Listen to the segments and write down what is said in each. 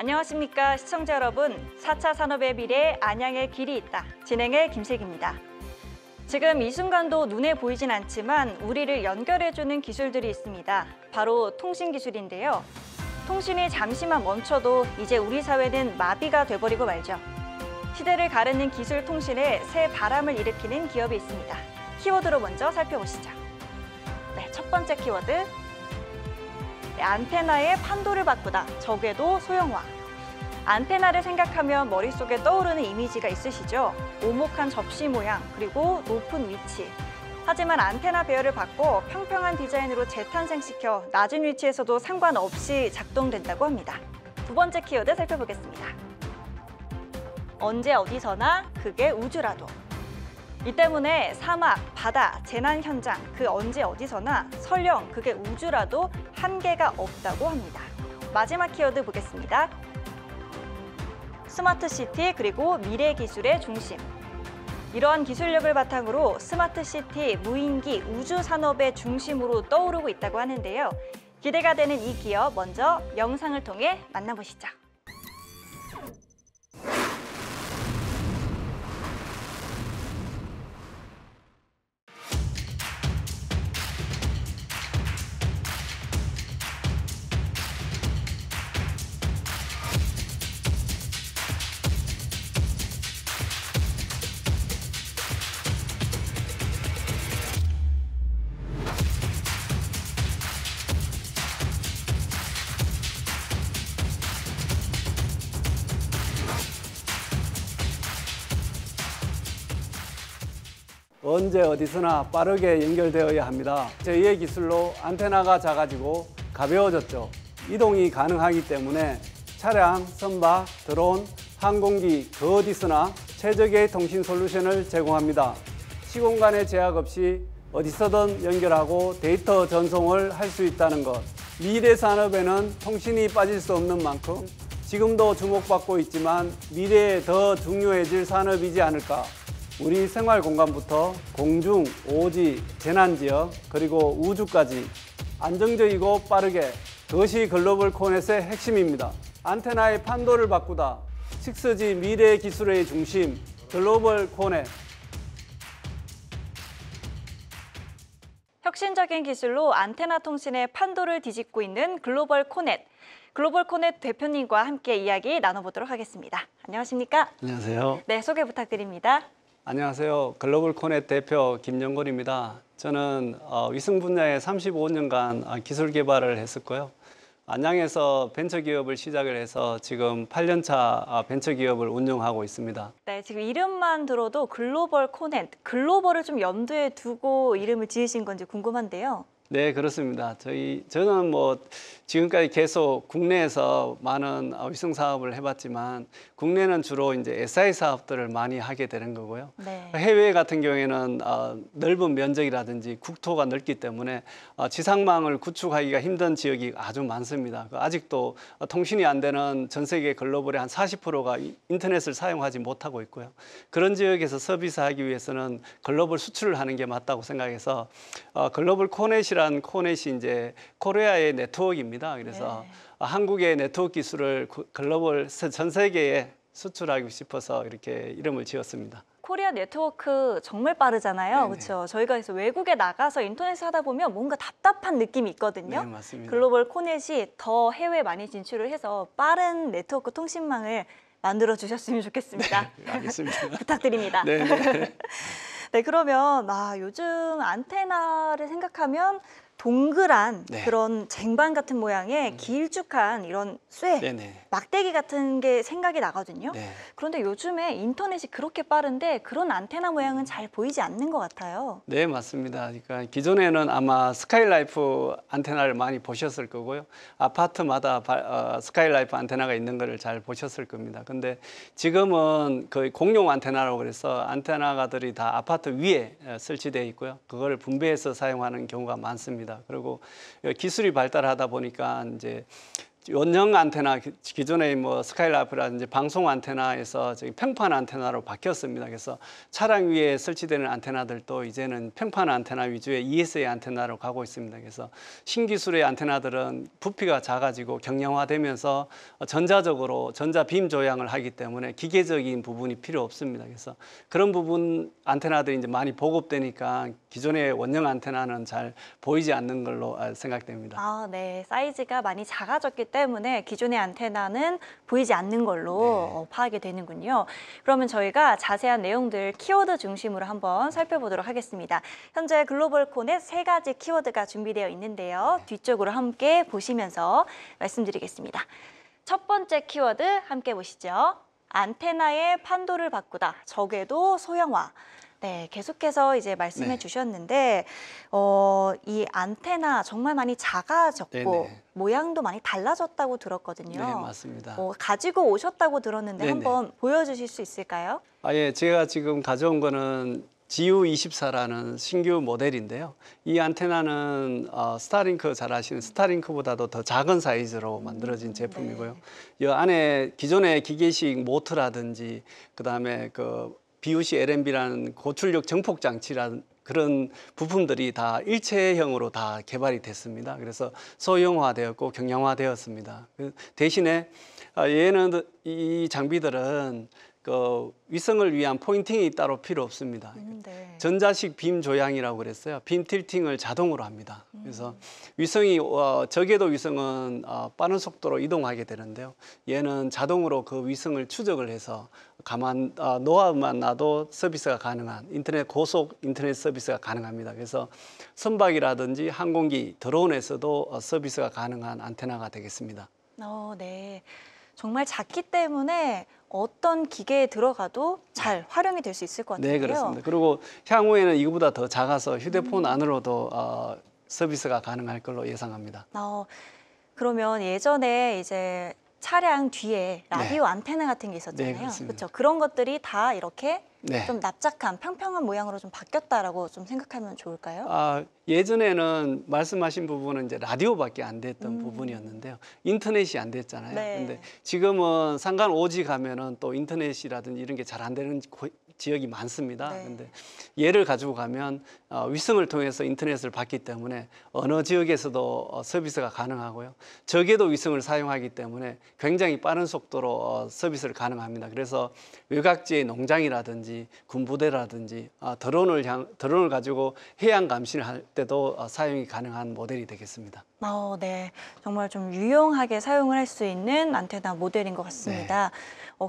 안녕하십니까 시청자 여러분. 4차 산업의 미래 안양의 길이 있다. 진행의 김슬기입니다. 지금 이 순간도 눈에 보이진 않지만 우리를 연결해주는 기술들이 있습니다. 바로 통신기술인데요. 통신이 잠시만 멈춰도 이제 우리 사회는 마비가 돼버리고 말죠. 시대를 가르는 기술 통신에 새 바람을 일으키는 기업이 있습니다. 키워드로 먼저 살펴보시죠. 네, 첫 번째 키워드. 안테나의 판도를 바꾸다, 적외도 소형화. 안테나를 생각하면 머릿속에 떠오르는 이미지가 있으시죠? 오목한 접시 모양, 그리고 높은 위치. 하지만 안테나 배열을 바꿔 평평한 디자인으로 재탄생시켜 낮은 위치에서도 상관없이 작동된다고 합니다. 두 번째 키워드 살펴보겠습니다. 언제 어디서나 그게 우주라도. 이 때문에 사막, 바다, 재난 현장, 그 언제 어디서나 설령 그게 우주라도 한계가 없다고 합니다. 마지막 키워드 보겠습니다. 스마트 시티 그리고 미래 기술의 중심. 이러한 기술력을 바탕으로 스마트 시티, 무인기, 우주 산업의 중심으로 떠오르고 있다고 하는데요. 기대가 되는 이 기업 먼저 영상을 통해 만나보시죠. 언제 어디서나 빠르게 연결되어야 합니다. 저희의 기술로 안테나가 작아지고 가벼워졌죠. 이동이 가능하기 때문에 차량, 선박, 드론, 항공기 그 어디서나 최적의 통신 솔루션을 제공합니다. 시공간의 제약 없이 어디서든 연결하고 데이터 전송을 할 수 있다는 것. 미래 산업에는 통신이 빠질 수 없는 만큼 지금도 주목받고 있지만 미래에 더 중요해질 산업이지 않을까. 우리 생활 공간부터 공중, 오지, 재난지역, 그리고 우주까지 안정적이고 빠르게 그것이 글로벌 코넷의 핵심입니다. 안테나의 판도를 바꾸다, 6G 미래 기술의 중심, 글로벌 코넷. 혁신적인 기술로 안테나 통신의 판도를 뒤집고 있는 글로벌 코넷. 글로벌 코넷 대표님과 함께 이야기 나눠보도록 하겠습니다. 안녕하십니까? 안녕하세요. 네, 소개 부탁드립니다. 안녕하세요. 글로벌 코넷 대표 김영걸입니다. 저는 위성 분야에 35년간 기술 개발을 했었고요. 안양에서 벤처기업을 시작을 해서 지금 8년차 벤처기업을 운영하고 있습니다. 네, 지금 이름만 들어도 글로벌 코넷, 글로벌을 좀 염두에 두고 이름을 지으신 건지 궁금한데요. 네, 그렇습니다. 저는 지금까지 계속 국내에서 많은 위성 사업을 해봤지만 국내는 주로 이제 SI 사업들을 많이 하게 되는 거고요. 네. 해외 같은 경우에는 넓은 면적이라든지 국토가 넓기 때문에 지상망을 구축하기가 힘든 지역이 아주 많습니다. 아직도 통신이 안 되는 전 세계 글로벌의 한 40%가 인터넷을 사용하지 못하고 있고요. 그런 지역에서 서비스하기 위해서는 글로벌 수출을 하는 게 맞다고 생각해서 글로벌 코넷이란 코넷이 이제 코리아의 네트워크입니다. 그래서 한국의 네트워크 기술을 글로벌 전 세계에 수출하고 싶어서 이렇게 이름을 지었습니다. 코리아 네트워크 정말 빠르잖아요. 그렇죠? 저희가 그래서 외국에 나가서 인터넷을 하다 보면 뭔가 답답한 느낌이 있거든요. 네, 맞습니다. 글로벌 코넷이 더 해외에 많이 진출을 해서 빠른 네트워크 통신망을 만들어 주셨으면 좋겠습니다. 네, 알겠습니다. 부탁드립니다. 네. 네, 그러면 요즘 안테나를 생각하면 동그란 그런 쟁반 같은 모양의 길쭉한 이런 쇠, 막대기 같은 게 생각이 나거든요. 그런데 요즘에 인터넷이 그렇게 빠른데 그런 안테나 모양은 잘 보이지 않는 것 같아요. 네, 맞습니다. 그러니까 기존에는 아마 스카이라이프 안테나를 많이 보셨을 거고요. 아파트마다 스카이라이프 안테나가 있는 거를 잘 보셨을 겁니다. 근데 지금은 거의 공용 안테나라고 그래서 안테나가들이 다 아파트 위에 설치되어 있고요. 그걸 분배해서 사용하는 경우가 많습니다. 그리고 기술이 발달하다 보니까 이제 원형 안테나 기존의 뭐 스카이라이프라든지 방송 안테나에서 저기 평판 안테나로 바뀌었습니다. 그래서 차량 위에 설치되는 안테나들도 이제는 평판 안테나 위주의 ESA 안테나로 가고 있습니다. 그래서 신기술의 안테나들은 부피가 작아지고 경량화되면서 전자적으로 전자 빔 조향을 하기 때문에 기계적인 부분이 필요 없습니다. 그래서 그런 부분 안테나들이 이제 많이 보급되니까 기존의 원형 안테나는 잘 보이지 않는 걸로 생각됩니다. 아, 네. 사이즈가 많이 작아졌기 때문에 기존의 안테나는 보이지 않는 걸로 파악이 되는군요. 그러면 저희가 자세한 내용들 키워드 중심으로 한번 살펴보도록 하겠습니다. 현재 글로벌콘에 3가지 키워드가 준비되어 있는데요. 뒤쪽으로 함께 보시면서 말씀드리겠습니다. 첫 번째 키워드 함께 보시죠. 안테나의 판도를 바꾸다. 적외도 소형화. 네, 계속해서 이제 말씀해 주셨는데 이 안테나 정말 많이 작아졌고 모양도 많이 달라졌다고 들었거든요. 네, 맞습니다. 가지고 오셨다고 들었는데 한번 보여주실 수 있을까요? 예, 제가 지금 가져온 거는 GU24라는 신규 모델인데요. 이 안테나는 스타링크 잘 아시는 스타링크보다도 더 작은 사이즈로 만들어진 제품이고요. 이 안에 기존의 기계식 모터라든지 그다음에 그 BUC LMB라는 고출력 정폭 장치라는 그런 부품들이 다 일체형으로 다 개발이 됐습니다. 그래서 소형화되었고 경량화되었습니다. 대신에 얘는 이 장비들은 그 위성을 위한 포인팅이 따로 필요 없습니다. 전자식 빔 조향이라고 그랬어요. 빔 틸팅을 자동으로 합니다. 그래서 위성이 저궤도 위성은 빠른 속도로 이동하게 되는데요. 얘는 자동으로 그 위성을 추적을 해서 가만 놓아만 놔도 서비스가 가능한 고속 인터넷 서비스가 가능합니다. 그래서 선박이라든지 항공기, 드론에서도 서비스가 가능한 안테나가 되겠습니다. 네. 정말 작기 때문에 어떤 기계에 들어가도 잘 활용이 될 수 있을 것 같아요. 네, 그렇습니다. 그리고 향후에는 이거보다 더 작아서 휴대폰 안으로도 서비스가 가능할 걸로 예상합니다. 그러면 예전에 이제 차량 뒤에 라디오 안테나 같은 게 있었잖아요. 그렇죠. 그런 것들이 다 이렇게 좀 납작한 평평한 모양으로 좀 바뀌었다라고 좀 생각하면 좋을까요? 예전에는 말씀하신 부분은 이제 라디오밖에 안 됐던 부분이었는데요. 인터넷이 안 됐잖아요. 근데 지금은 상간 오지 가면은 또 인터넷이라든지 이런 게 잘 안 되는 지역이 많습니다. 근데 얘를 가지고 가면 위성을 통해서 인터넷을 받기 때문에 어느 지역에서도 서비스가 가능하고요. 저궤도 위성을 사용하기 때문에 굉장히 빠른 속도로 서비스를 가능합니다. 그래서 외곽지의 농장이라든지 군부대라든지 드론을 가지고 해양 감시를 할 때도 사용이 가능한 모델이 되겠습니다. 네, 정말 좀 유용하게 사용을 할 수 있는 안테나 모델인 것 같습니다.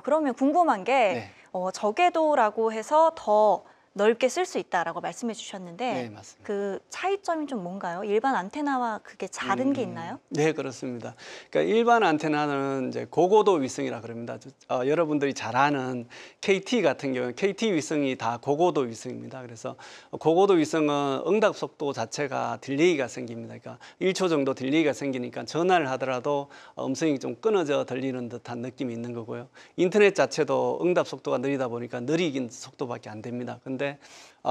그러면 궁금한 게 저궤도라고 해서 더 넓게 쓸 수 있다라고 말씀해 주셨는데 그 차이점이 좀 뭔가요? 일반 안테나와 그게 다른 게 있나요? 네, 그렇습니다. 그러니까 일반 안테나는 이제 고고도 위성이라 그럽니다. 여러분들이 잘 아는 KT 같은 경우는 KT 위성이 다 고고도 위성입니다. 그래서 고고도 위성은 응답 속도 자체가 딜레이가 생깁니다. 그러니까 1초 정도 딜레이가 생기니까 전화를 하더라도 음성이 좀 끊어져 들리는 듯한 느낌이 있는 거고요. 인터넷 자체도 응답 속도가 느리다 보니까 느리긴 속도밖에 안 됩니다. 근데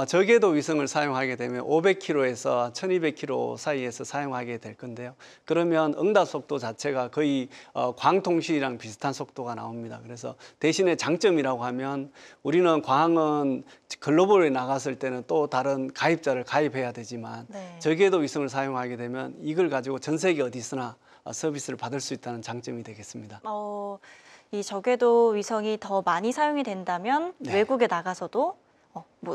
저궤도 위성을 사용하게 되면 500km에서 1200km 사이에서 사용하게 될 건데요. 그러면 응답 속도 자체가 거의 광통신이랑 비슷한 속도가 나옵니다. 그래서 대신에 장점이라고 하면 우리는 광은 글로벌에 나갔을 때는 또 다른 가입자를 가입해야 되지만 저궤도 위성을 사용하게 되면 이걸 가지고 전 세계 어디서나 서비스를 받을 수 있다는 장점이 되겠습니다. 이 저궤도 위성이 더 많이 사용이 된다면 외국에 나가서도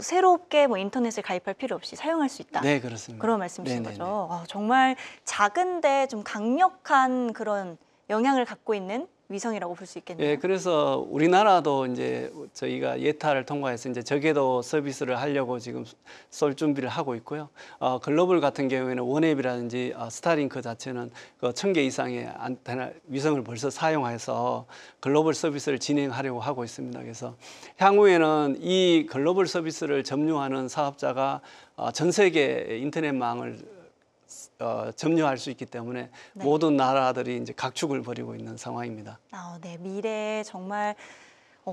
새롭게 인터넷을 가입할 필요 없이 사용할 수 있다. 네, 그렇습니다. 그런 말씀이신 거죠. 정말 작은데 좀 강력한 그런 영향을 갖고 있는 위성이라고 볼 수 있겠네요. 예, 그래서 우리나라도 이제 저희가 예타를 통과해서 이제 저궤도 서비스를 하려고 지금 쏠 준비를 하고 있고요. 글로벌 같은 경우에는 원앱이라든지 스타링크 자체는 그 1000개 이상의 안테나 위성을 벌써 사용해서 글로벌 서비스를 진행하려고 하고 있습니다. 그래서 향후에는 이 글로벌 서비스를 점유하는 사업자가 전 세계 인터넷망을 점유할 수 있기 때문에 모든 나라들이 이제 각축을 벌이고 있는 상황입니다. 네, 미래에 정말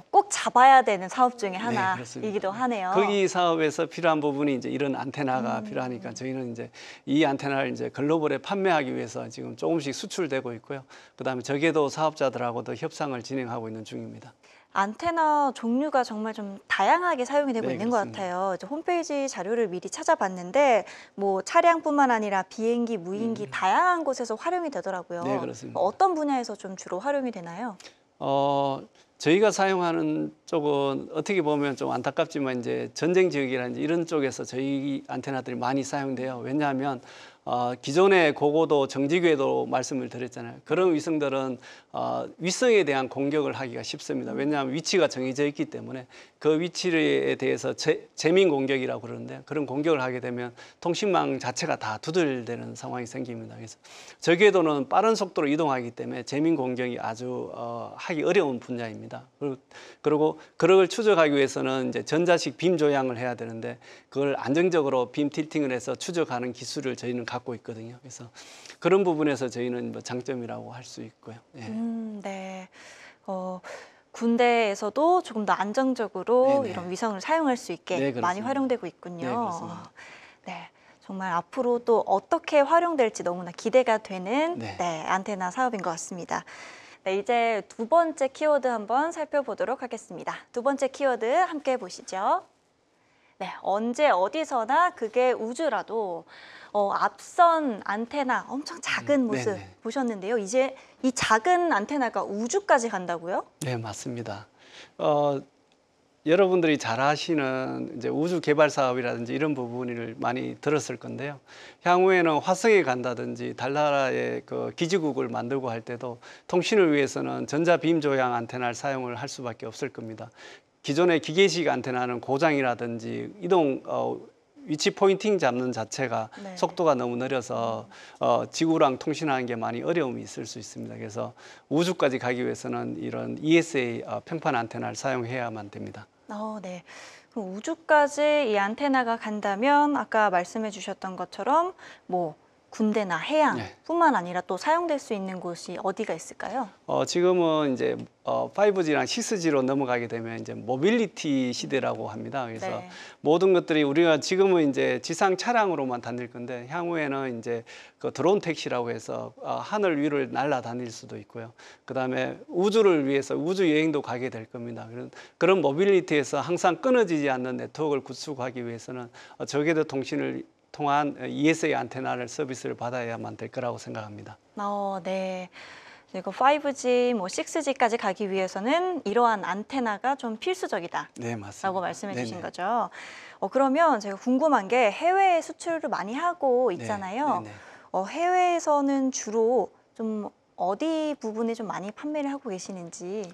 꼭 잡아야 되는 사업 중에 그렇습니다. 하나이기도 하네요. 거기 사업에서 필요한 부분이 이제 이런 안테나가 필요하니까 저희는 이제 이 안테나를 이제 글로벌에 판매하기 위해서 지금 조금씩 수출되고 있고요. 그다음에 저궤도 사업자들하고도 협상을 진행하고 있는 중입니다. 안테나 종류가 정말 좀 다양하게 사용이 되고 네, 있는 그렇습니다. 것 같아요. 이제 홈페이지 자료를 미리 찾아봤는데 뭐 차량뿐만 아니라 비행기, 무인기 다양한 곳에서 활용이 되더라고요. 네, 그렇습니다. 어떤 분야에서 좀 주로 활용이 되나요? 저희가 사용하는 쪽은 어떻게 보면 좀 안타깝지만 이제 전쟁 지역이라든지 이런 쪽에서 저희 안테나들이 많이 사용돼요. 왜냐하면 기존의 고고도 정지궤도 말씀을 드렸잖아요. 그런 위성들은 위성에 대한 공격을 하기가 쉽습니다. 왜냐하면 위치가 정해져 있기 때문에 그 위치에 대해서 재민 공격이라고 그러는데 그런 공격을 하게 되면 통신망 자체가 다 두들되는 상황이 생깁니다. 그래서 저궤도는 빠른 속도로 이동하기 때문에 재민 공격이 아주 하기 어려운 분야입니다. 그리고 그걸 추적하기 위해서는 이제 전자식 빔 조향을 해야 되는데 그걸 안정적으로 빔 틸팅을 해서 추적하는 기술을 저희는 갖고 있거든요. 그래서 그런 부분에서 저희는 뭐 장점이라고 할 수 있고요. 예. 네. 군대에서도 조금 더 안정적으로 네네. 이런 위성을 사용할 수 있게 네, 그렇습니다. 많이 활용되고 있군요. 네, 그렇습니다. 네, 정말 앞으로 또 어떻게 활용될지 너무나 기대가 되는 네. 안테나 사업인 것 같습니다. 네, 이제 두 번째 키워드 한번 살펴보도록 하겠습니다. 두 번째 키워드 함께 보시죠. 네, 언제 어디서나 그게 우주라도 앞선 안테나 엄청 작은 모습 네네. 보셨는데요. 이제 이 작은 안테나가 우주까지 간다고요? 네, 맞습니다. 여러분들이 잘 아시는 이제 우주 개발 사업이라든지 이런 부분을 많이 들었을 건데요. 향후에는 화성에 간다든지 달나라의 그 기지국을 만들고 할 때도 통신을 위해서는 전자빔 조향 안테나를 사용을 할 수밖에 없을 겁니다. 기존의 기계식 안테나는 고장이라든지 이동 위치 포인팅 잡는 자체가 네. 속도가 너무 느려서 지구랑 통신하는 게 많이 어려움이 있을 수 있습니다. 그래서 우주까지 가기 위해서는 이런 ESA 평판 안테나를 사용해야만 됩니다. 네. 그럼 우주까지 이 안테나가 간다면 아까 말씀해 주셨던 것처럼 뭐 군대나 해양뿐만 아니라 또 사용될 수 있는 곳이 어디가 있을까요? 지금은 이제 5G랑 6G로 넘어가게 되면 이제 모빌리티 시대라고 합니다. 그래서 네. 모든 것들이 우리가 지금은 이제 지상 차량으로만 다닐 건데 향후에는 이제 그 드론 택시라고 해서 하늘 위를 날아다닐 수도 있고요. 그다음에 우주를 위해서 우주 여행도 가게 될 겁니다. 그런 모빌리티에서 항상 끊어지지 않는 네트워크를 구축하기 위해서는 저궤도 통신을 통한 ESA 안테나를 서비스를 받아야만 될 거라고 생각합니다. 네. 이거 5G, 뭐 6G까지 가기 위해서는 이러한 안테나가 좀 필수적이다. 네, 맞습니다. 라고 말씀해 주신 네네. 거죠. 그러면 제가 궁금한 게 해외에 수출을 많이 하고 있잖아요. 네, 해외에서는 주로 좀 어디 부분에 좀 많이 판매를 하고 계시는지.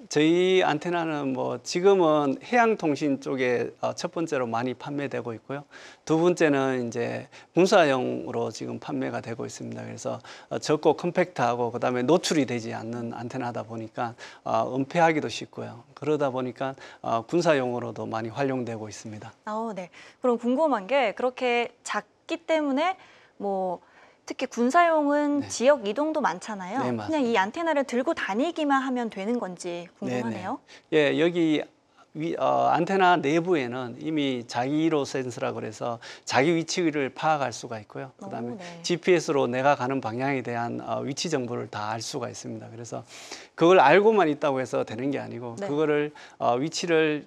저희 안테나는 뭐 지금은 해양통신 쪽에 첫 번째로 많이 판매되고 있고요. 두 번째는 이제 군사용으로 지금 판매가 되고 있습니다. 그래서 적고 컴팩트하고 그다음에 노출이 되지 않는 안테나다 보니까 은폐하기도 쉽고요. 그러다 보니까 군사용으로도 많이 활용되고 있습니다. 네. 그럼 궁금한 게 그렇게 작기 때문에 뭐 특히 군사용은 네. 지역 이동도 많잖아요. 네, 그냥 맞습니다. 이 안테나를 들고 다니기만 하면 되는 건지 궁금하네요. 예, 여기 안테나 내부에는 이미 자기로 센서라고 그래서 자기 위치를 파악할 수가 있고요. 그다음에 네. GPS로 내가 가는 방향에 대한 위치 정보를 다 알 수가 있습니다. 그래서 그걸 알고만 있다고 해서 되는 게 아니고 네. 그거를 위치를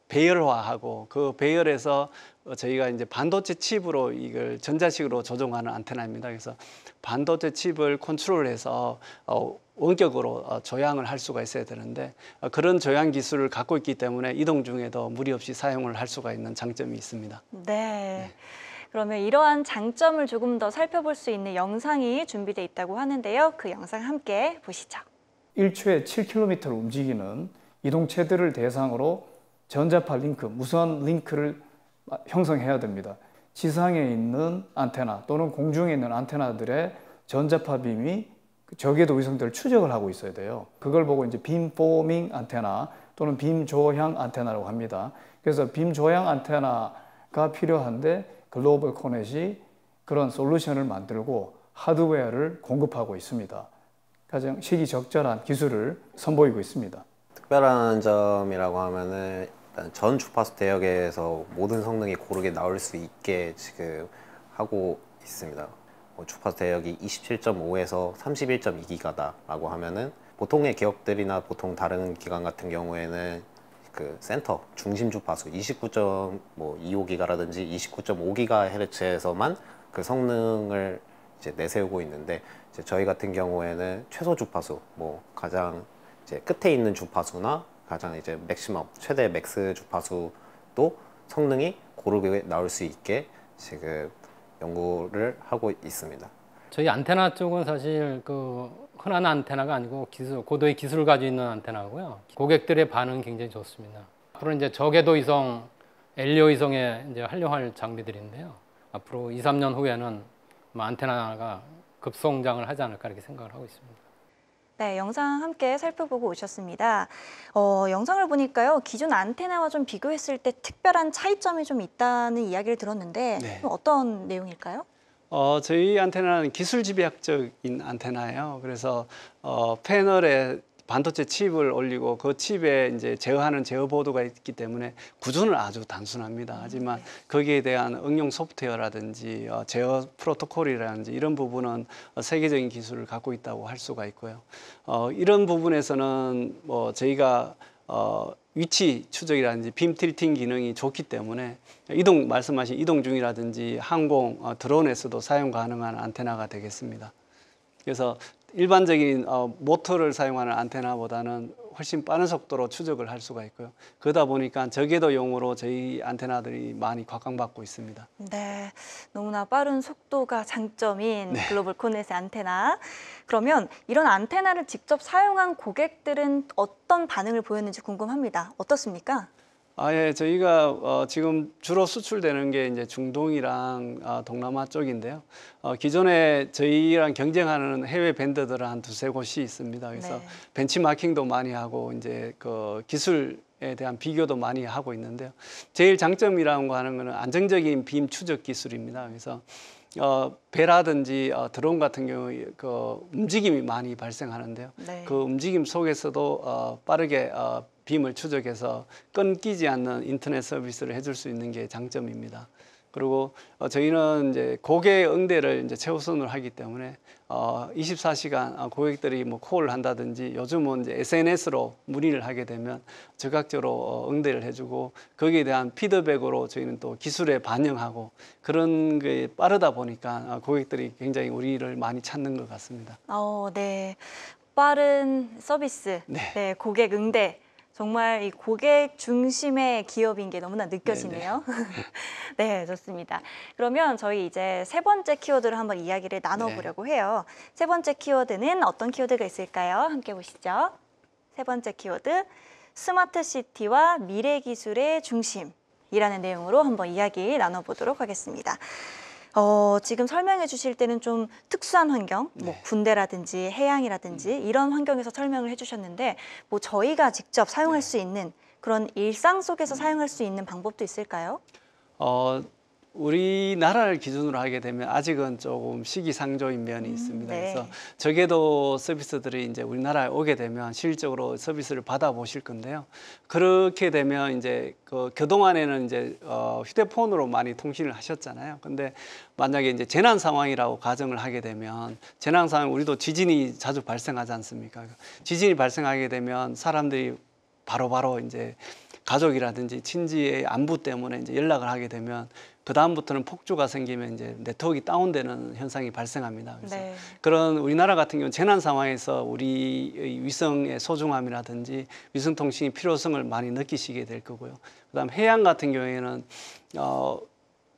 배열화하고 그 배열에서 저희가 이제 반도체 칩으로 이걸 전자식으로 조종하는 안테나입니다. 그래서 반도체 칩을 컨트롤해서 원격으로 조향을 할 수가 있어야 되는데 그런 조향 기술을 갖고 있기 때문에 이동 중에도 무리 없이 사용을 할 수가 있는 장점이 있습니다. 네. 그러면 이러한 장점을 조금 더 살펴볼 수 있는 영상이 준비되어 있다고 하는데요. 그 영상 함께 보시죠. 1초에 7km를 움직이는 이동체들을 대상으로 전자파 링크, 무선 링크를 형성해야 됩니다. 지상에 있는 안테나 또는 공중에 있는 안테나들의 전자파 빔이 저궤도 위성들을 추적을 하고 있어야 돼요. 그걸 보고 이제 빔 포밍 안테나 또는 빔 조향 안테나라고 합니다. 그래서 빔 조향 안테나가 필요한데 글로벌 코넷이 그런 솔루션을 만들고 하드웨어를 공급하고 있습니다. 가장 시기적절한 기술을 선보이고 있습니다. 특별한 점이라고 하면은 일단 전 주파수 대역에서 모든 성능이 고르게 나올 수 있게 지금 하고 있습니다. 주파수 대역이 27.5에서 31.2기가다라고 하면은 보통의 기업들이나 보통 다른 기관 같은 경우에는 그 센터 중심 주파수 29.25기가라든지 29.5GHz에서만 그 성능을 이제 내세우고 있는데, 이제 저희 같은 경우에는 최소 주파수, 가장 이제 끝에 있는 주파수나 가장 이제 맥시멈 최대 맥스 주파수도 성능이 고르게 나올 수 있게 지금 연구를 하고 있습니다. 저희 안테나 쪽은 사실 그 흔한 안테나가 아니고 고도의 기술을 가지고 있는 안테나고요. 고객들의 반응은 굉장히 좋습니다. 앞으로 이제 저궤도 이송, LEO 이송에 이제 활용할 장비들인데요. 앞으로 2, 3년 후에는 안테나가 급성장을 하지 않을까 이렇게 생각을 하고 있습니다. 네, 영상 함께 살펴보고 오셨습니다. 영상을 보니까요, 기존 안테나와 좀 비교했을 때 특별한 차이점이 좀 있다는 이야기를 들었는데 네. 어떤 내용일까요? 저희 안테나는 기술 집약적인 안테나예요. 그래서 패널에 반도체 칩을 올리고 그 칩에 이제 제어하는 제어 보드가 있기 때문에 구조는 아주 단순합니다. 하지만 거기에 대한 응용 소프트웨어라든지 제어 프로토콜이라든지 이런 부분은 세계적인 기술을 갖고 있다고 할 수가 있고요. 이런 부분에서는 저희가 위치 추적이라든지 빔 틸팅 기능이 좋기 때문에 말씀하신 이동 중이라든지 항공, 드론에서도 사용 가능한 안테나가 되겠습니다. 그래서 일반적인 모터를 사용하는 안테나보다는 훨씬 빠른 속도로 추적을 할 수가 있고요. 그러다 보니까 저궤도용으로 저희 안테나들이 많이 곽광받고 있습니다. 네, 너무나 빠른 속도가 장점인 네. 글로벌 코넷의 안테나. 그러면 이런 안테나를 직접 사용한 고객들은 어떤 반응을 보였는지 궁금합니다. 어떻습니까? 예, 저희가 지금 주로 수출되는 게 이제 중동이랑 동남아 쪽인데요. 기존에 저희랑 경쟁하는 해외 밴드들은 한 두세 곳이 있습니다. 그래서 네. 벤치마킹도 많이 하고 이제 그 기술에 대한 비교도 많이 하고 있는데요. 제일 장점이라고 하는 거는 안정적인 빔 추적 기술입니다. 그래서 배라든지 드론 같은 경우에 그 움직임이 많이 발생하는데요. 네. 그 움직임 속에서도 빠르게 빔을 추적해서 끊기지 않는 인터넷 서비스를 해줄 수 있는 게 장점입니다. 그리고 저희는 이제 고객 응대를 이제 최우선으로 하기 때문에 24시간 고객들이 콜을 한다든지 요즘은 이제 SNS로 문의를 하게 되면 즉각적으로 응대를 해주고 거기에 대한 피드백으로 저희는 또 기술에 반영하고 그런 게 빠르다 보니까 고객들이 굉장히 우리를 많이 찾는 것 같습니다. 네. 빠른 서비스, 네. 고객 응대. 정말 이 고객 중심의 기업인 게 너무나 느껴지네요. 네, 좋습니다. 그러면 저희 이제 세 번째 키워드를 한번 이야기를 나눠보려고 해요. 세 번째 키워드는 어떤 키워드가 있을까요? 함께 보시죠. 세 번째 키워드, 스마트 시티와 미래 기술의 중심이라는 내용으로 한번 이야기 나눠보도록 하겠습니다. 지금 설명해 주실 때는 좀 특수한 환경, 군대라든지 해양이라든지 이런 환경에서 설명을 해주셨는데 저희가 직접 사용할 수 있는 그런 일상 속에서 사용할 수 있는 방법도 있을까요? 우리나라를 기준으로 하게 되면 아직은 조금 시기상조인 면이 있습니다. 네. 그래서 저궤도 서비스들이 이제 우리나라에 오게 되면 실질적으로 서비스를 받아보실 건데요. 그렇게 되면 이제 그동안에는 이제 휴대폰으로 많이 통신을 하셨잖아요. 근데 만약에 이제 재난 상황이라고 가정을 하게 되면 재난 상황 우리도 지진이 자주 발생하지 않습니까? 지진이 발생하게 되면 사람들이 바로바로 이제 가족이라든지 친지의 안부 때문에 이제 연락을 하게 되면 그 다음부터는 폭주가 생기면 이제 네트워크가 다운되는 현상이 발생합니다. 그래서 네. 그런 우리나라 같은 경우는 재난 상황에서 우리의 위성의 소중함이라든지 위성 통신의 필요성을 많이 느끼시게 될 거고요. 그다음 해양 같은 경우에는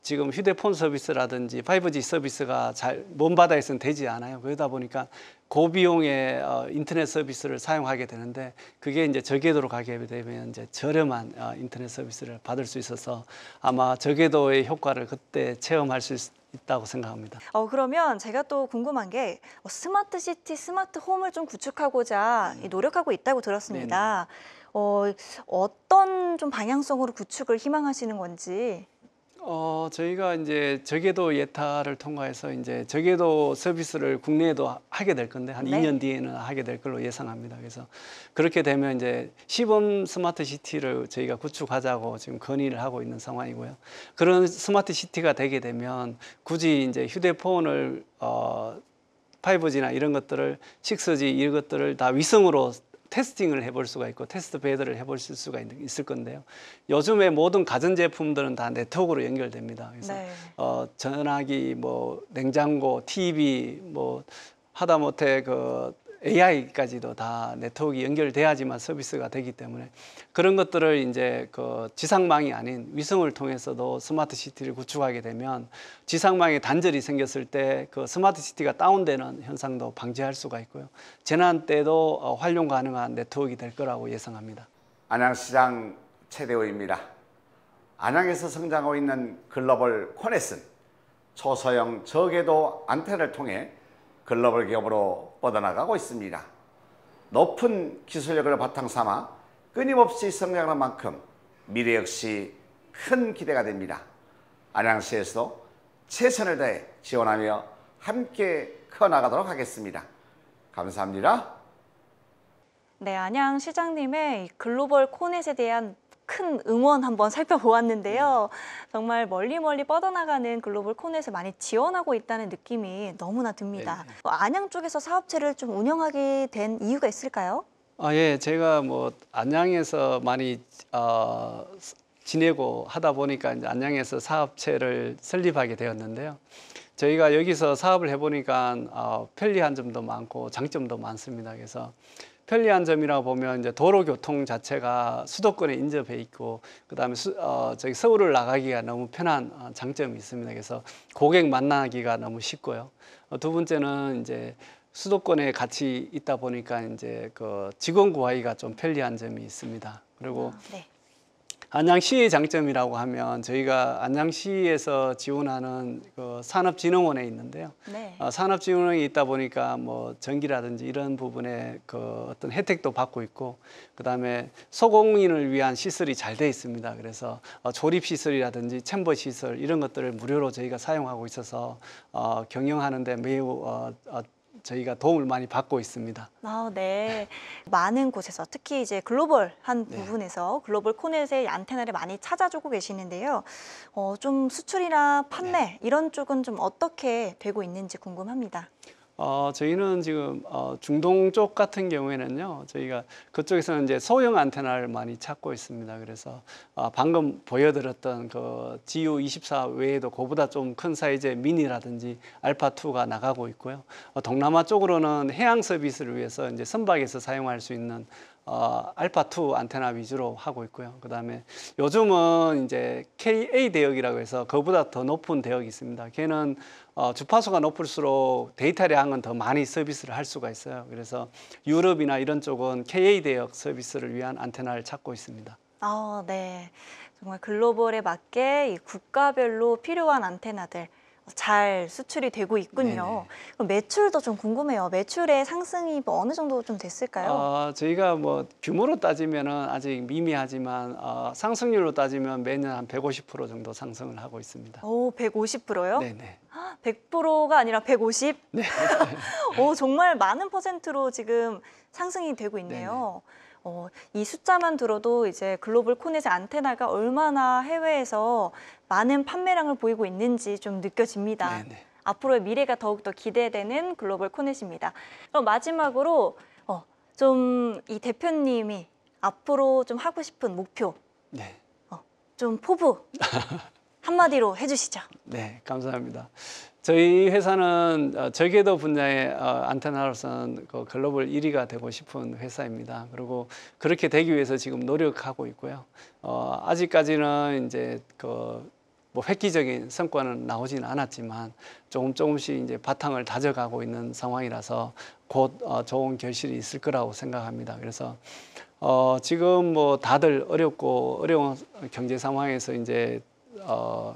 지금 휴대폰 서비스라든지 5G 서비스가 먼 바다에서는 되지 않아요. 그러다 보니까 고비용의 인터넷 서비스를 사용하게 되는데 그게 이제 저궤도로 가게 되면 이제 저렴한 인터넷 서비스를 받을 수 있어서 아마 저궤도의 효과를 그때 체험할 수 있다고 생각합니다. 그러면 제가 또 궁금한 게 스마트 시티, 스마트 홈을 좀 구축하고자 노력하고 있다고 들었습니다. 어떤 좀 방향성으로 구축을 희망하시는 건지. 저희가 이제 저궤도 예타를 통과해서 이제 저궤도 서비스를 국내에도 하게 될 건데 한 네. 2년 뒤에는 하게 될 걸로 예상합니다. 그래서 그렇게 되면 이제 시범 스마트 시티를 저희가 구축하자고 지금 건의를 하고 있는 상황이고요. 그런 스마트 시티가 되게 되면 굳이 이제 휴대폰을 5G나 이런 것들을 6G 이런 것들을 다 위성으로 테스팅을 해볼 수가 있고 테스트 베드를 해볼 수가 있을 건데요. 요즘에 모든 가전 제품들은 다 네트워크로 연결됩니다. 그래서 네. 전화기, 뭐 냉장고, TV, 뭐 하다못해 그 AI까지도 다 네트워크 연결돼야지만 서비스가 되기 때문에 그런 것들을 이제 그 지상망이 아닌 위성을 통해서도 스마트 시티를 구축하게 되면 지상망에 단절이 생겼을 때 그 스마트 시티가 다운되는 현상도 방지할 수가 있고요. 재난 때도 활용 가능한 네트워크가 될 거라고 예상합니다. 안양시장 최대호입니다. 안양에서 성장하고 있는 글로벌 코넷은 초소형 저궤도 안테나를 통해 글로벌 기업으로 뻗어나가고 있습니다. 높은 기술력을 바탕 삼아 끊임없이 성장하는 만큼 미래 역시 큰 기대가 됩니다. 안양시에서도 최선을 다해 지원하며 함께 커나가도록 하겠습니다. 감사합니다. 네, 안양 시장님의 이 글로벌 코넷에 대한 큰 응원 한번 살펴보았는데요. 정말 멀리 뻗어나가는 글로벌 코넷을 많이 지원하고 있다는 느낌이 너무나 듭니다. 안양 쪽에서 사업체를 좀 운영하게 된 이유가 있을까요? 예, 제가 뭐 안양에서 많이 지내고 하다 보니까 이제 안양에서 사업체를 설립하게 되었는데요. 저희가 여기서 사업을 해보니까 편리한 점도 많고 장점도 많습니다. 그래서 편리한 점이라고 보면 이제 도로 교통 자체가 수도권에 인접해 있고 그다음에 저기 서울을 나가기가 너무 편한 장점이 있습니다. 그래서 고객 만나기가 너무 쉽고요. 두 번째는 이제 수도권에 같이 있다 보니까 이제 그 직원 구하기가 좀 편리한 점이 있습니다. 그리고 네. 안양시의 장점이라고 하면 저희가 안양시에서 지원하는 그 산업진흥원에 있는데요. 네. 산업진흥원에 있다 보니까 뭐 전기라든지 이런 부분에 그 어떤 혜택도 받고 있고 그다음에 소공인을 위한 시설이 잘 돼 있습니다. 그래서 조립 시설이라든지 챔버 시설 이런 것들을 무료로 저희가 사용하고 있어서 경영하는데 매우 저희가 도움을 많이 받고 있습니다. 네. 많은 곳에서 특히 이제 글로벌한 네. 부분에서 글로벌 코넷의 안테나를 많이 찾아주고 계시는데요. 좀 수출이나 판매 이런 쪽은 좀 어떻게 되고 있는지 궁금합니다. 저희는 지금 중동 쪽 같은 경우에는요, 저희가 그쪽에서는 이제 소형 안테나를 많이 찾고 있습니다. 그래서 방금 보여드렸던 그 GU24 외에도 그보다 좀 큰 사이즈의 미니라든지 알파2가 나가고 있고요. 동남아 쪽으로는 해양 서비스를 위해서 이제 선박에서 사용할 수 있는 알파2 안테나 위주로 하고 있고요. 그다음에 요즘은 이제 KA 대역이라고 해서 그보다 더 높은 대역이 있습니다. 걔는 주파수가 높을수록 데이터량은 더 많이 서비스를 할 수가 있어요. 그래서 유럽이나 이런 쪽은 KA 대역 서비스를 위한 안테나를 찾고 있습니다. 네. 정말 글로벌에 맞게 이 국가별로 필요한 안테나들 잘 수출이 되고 있군요. 네네. 그럼 매출도 좀 궁금해요. 매출의 상승이 뭐 어느 정도 좀 됐을까요? 저희가 뭐 규모로 따지면은 아직 미미하지만 상승률로 따지면 매년 한 150% 정도 상승을 하고 있습니다. 150%요? 네네. 100%가 아니라 150? 네. 정말 많은 퍼센트로 지금 상승이 되고 있네요. 이 숫자만 들어도 이제 글로벌 코넷의 안테나가 얼마나 해외에서 많은 판매량을 보이고 있는지 좀 느껴집니다. 네네. 앞으로의 미래가 더욱더 기대되는 글로벌 코넷입니다. 그럼 마지막으로 좀 이 대표님이 앞으로 좀 하고 싶은 목표, 네. 좀 포부 한마디로 해주시죠. 네, 감사합니다. 저희 회사는 저궤도 분야의 안테나로서는 그 글로벌 1위가 되고 싶은 회사입니다. 그리고 그렇게 되기 위해서 지금 노력하고 있고요. 아직까지는 이제 뭐 획기적인 성과는 나오진 않았지만 조금씩 이제 바탕을 다져가고 있는 상황이라서 곧 좋은 결실이 있을 거라고 생각합니다. 그래서 지금 뭐 다들 어려운 경제 상황에서 이제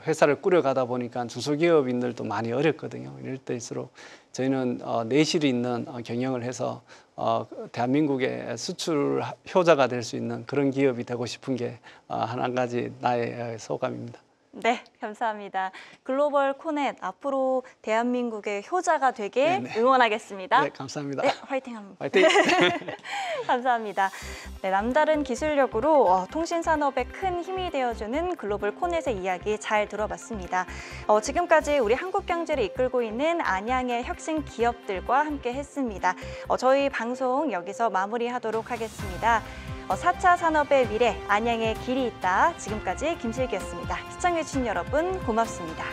회사를 꾸려가다 보니까 중소기업인들도 많이 어렵거든요. 이럴 때일수록 저희는 내실이 있는 경영을 해서 대한민국의 수출 효자가 될 수 있는 그런 기업이 되고 싶은 게 한 가지 나의 소감입니다. 네, 감사합니다. 글로벌 코넷 앞으로 대한민국의 효자가 되게 네네. 응원하겠습니다. 네, 감사합니다. 네, 화이팅 합니다. 화이팅! 감사합니다. 네, 남다른 기술력으로 통신 산업에 큰 힘이 되어주는 글로벌 코넷의 이야기 잘 들어봤습니다. 지금까지 우리 한국 경제를 이끌고 있는 안양의 혁신 기업들과 함께 했습니다. 저희 방송 여기서 마무리하도록 하겠습니다. 4차 산업의 미래, 안양의 길이 있다. 지금까지 김실기였습니다. 시청해주신 여러분 고맙습니다.